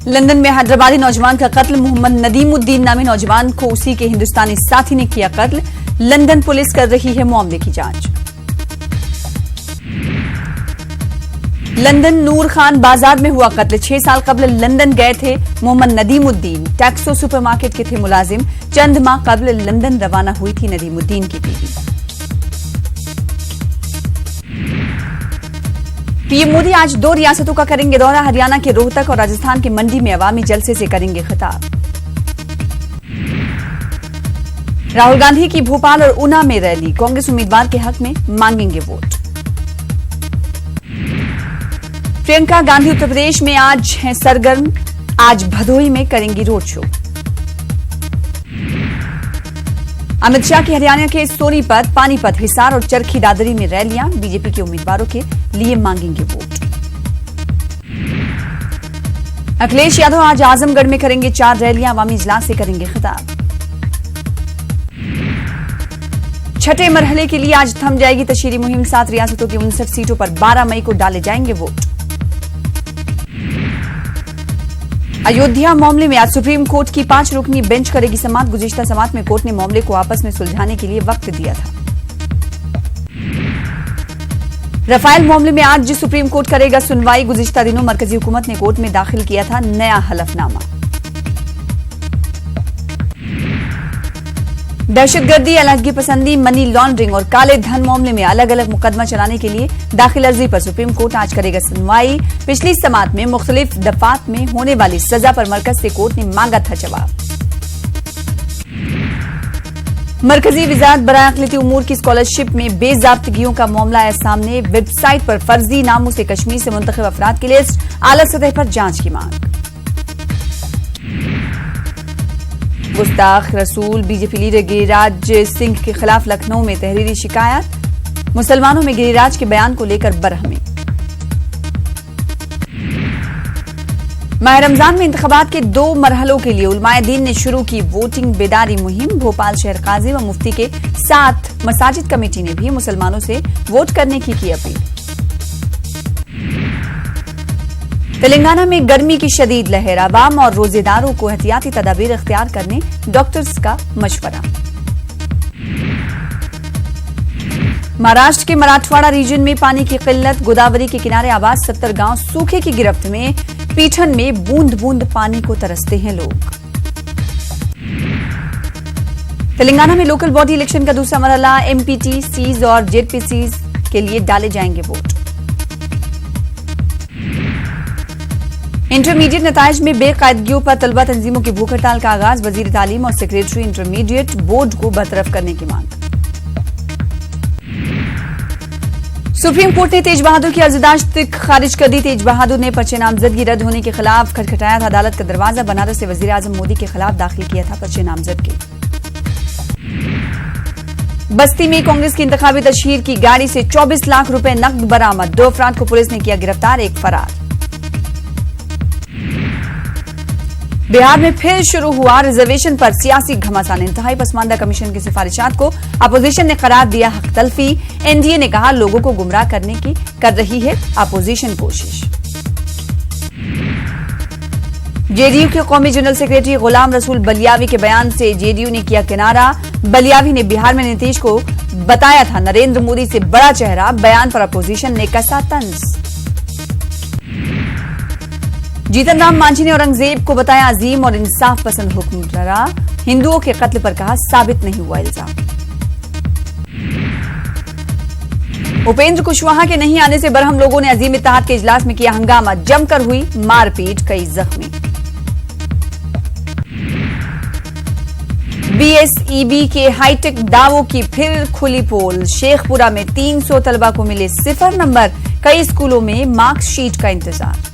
London में हैदराबादी नौजवान का कत्ल। मोहम्मद नदीमुद्दीन नामी नौजवान को उसी के हिंदुस्तानी साथी ने किया कत्ल। लंदन पुलिस कर रही है मामले की जांच। लंदन नूर खान बाजार में हुआ कत्ल। 6 साल कबल लंदन गए थे मोहम्मद नदीमुद्दीन। टैक्सो सुपरमार्केट के थे मुलाजिम। चंद माह कबल लंदन रवाना हुई थी नदीमुद्दीन की बीवी। पीएम मोदी आज 2 रियासतों का करेंगे दौरा। हरियाणा के रोहतक और राजस्थान के मंडी में अवामी जलसे से करेंगे खिताब। राहुल गांधी की भोपाल और ऊना में रैली। कांग्रेस उम्मीदवार के हक में मांगेंगे वोट। प्रियंका गांधी उत्तर प्रदेश में आज हैं सरगर्म। आज भदोही में करेंगी रोड शो। अमित शाह की हरियाणा के सोनीपत, पानीपत, हिसार और चरखी दादरी में रैलियां। बीजेपी के उम्मीदवारों के लिए मांगेंगे वोट। अखिलेश यादव आज आजमगढ़ में करेंगे 4 रैलियां। अवामी इजलास से करेंगे खिताब। छठे मरहले के लिए आज थम जाएगी तशहीरी मुहिम। 7 रियासतों की 59 सीटों पर 12 मई को डाले जाएंगे वोट। अयोध्या मामले में आज सुप्रीम कोर्ट की 5 रुकनी बेंच करेगी समाअत। गुज़िश्ता समाअत में कोर्ट ने मामले को आपस में सुलझाने के लिए वक्त दिया था। राफेल मामले में आज सुप्रीम कोर्ट करेगा सुनवाई। गुज़िश्ता दिनों मरकजी हुकूमत ने कोर्ट में दाखिल किया था नया हलफनामा। दहशतगर्दी, अलहदगी पसंदी, मनी लॉन्ड्रिंग और काले धन मामले में अलग अलग मुकदमा चलाने के लिए दाखिल अर्जी पर सुप्रीम कोर्ट आज करेगा सुनवाई। पिछली समाअत में मुख्तलिफ दफात में होने वाली सजा पर मरकज से कोर्ट ने मांगा था जवाब। मरकजी वजारत बराए अक़लियती उमूर की स्कॉलरशिप में बेज़ाब्तगियों का मामला आया सामने। वेबसाइट पर फर्जी नामों से कश्मीर से मुंतखब अफराद की लिस्ट। आला सतह पर जांच की मांग। गुस्ताख रसूल बीजेपी लीडर गिरिराज सिंह के खिलाफ लखनऊ में तहरीरी शिकायत। मुसलमानों में गिरिराज के बयान को लेकर बरहमी। माह रमजान में इंतखाबात के 2 मरहलों के लिए उलमाए दीन ने शुरू की वोटिंग बेदारी मुहिम। भोपाल शहर काजी व मुफ्ती के साथ मसाजिद कमेटी ने भी मुसलमानों से वोट करने की अपील। तेलंगाना में गर्मी की शदीद लहर। आवाम और रोजेदारों को एहतियाती तदाबीर इख्तियार करने डॉक्टर्स का मशवरा। महाराष्ट्र के मराठवाड़ा रीजन में पानी की किल्लत। गोदावरी के किनारे आबाद 70 गांव सूखे की गिरफ्त में। पीठन में बूंद बूंद पानी को तरसते हैं लोग। तेलंगाना में लोकल बॉडी इलेक्शन का दूसरा मरहला। एमपीटीसीज और जेडपीसीज के लिए डाले जाएंगे वोट। इंटरमीडिएट नताइज में बेकायदगियों पर तलबा तंजीमों की भूख हड़ताल का आगाज। वजीर तालीम और सेक्रेटरी इंटरमीडिएट बोर्ड को बरतरफ करने की मांग। सुप्रीम कोर्ट ने तेज बहादुर की अर्जदाश्त खारिज कर दी। तेज बहादुर ने पर्चे नामजदगी रद्द होने के खिलाफ खटखटाया था अदालत का दरवाजा। बनारस से वजीर आजम मोदी के खिलाफ दाखिल किया था पर्चे नामजदगी। बस्ती में कांग्रेस की इंतखाबी तशहीर की गाड़ी से 24 लाख रुपए नकद बरामद। 2 अफराद को पुलिस ने किया गिरफ्तार, एक फरार। बिहार में फिर शुरू हुआ रिजर्वेशन पर सियासी घमासान। इंतहाई पसमानदा कमीशन की सिफारिशात को अपोजिशन ने करार दिया हक तलफी। एनडीए ने कहा लोगों को गुमराह करने की कर रही है अपोजिशन कोशिश। जेडीयू के कौमी जनरल सेक्रेटरी गुलाम रसूल बलियावी के बयान से जेडीयू ने किया किनारा। बलियावी ने बिहार में नीतीश को बताया था नरेंद्र मोदी से बड़ा चेहरा। बयान पर अपोजिशन ने कसा तंज। जीतन राम मांझी ने औरंगजेब को बताया अजीम और इंसाफ पसंद हुक्मरां। हिंदुओं के कत्ल पर कहा साबित नहीं हुआ इल्जाम। उपेंद्र कुशवाहा के नहीं आने से बरहम लोगों ने अजीम इत्तेहाद के इजलास में किया हंगामा। जमकर हुई मारपीट, कई जख्मी। बीएसईबी के हाईटेक दावों की फिर खुली पोल। शेखपुरा में 300 तलबा को मिले 0 नंबर। कई स्कूलों में मार्कशीट का इंतजार।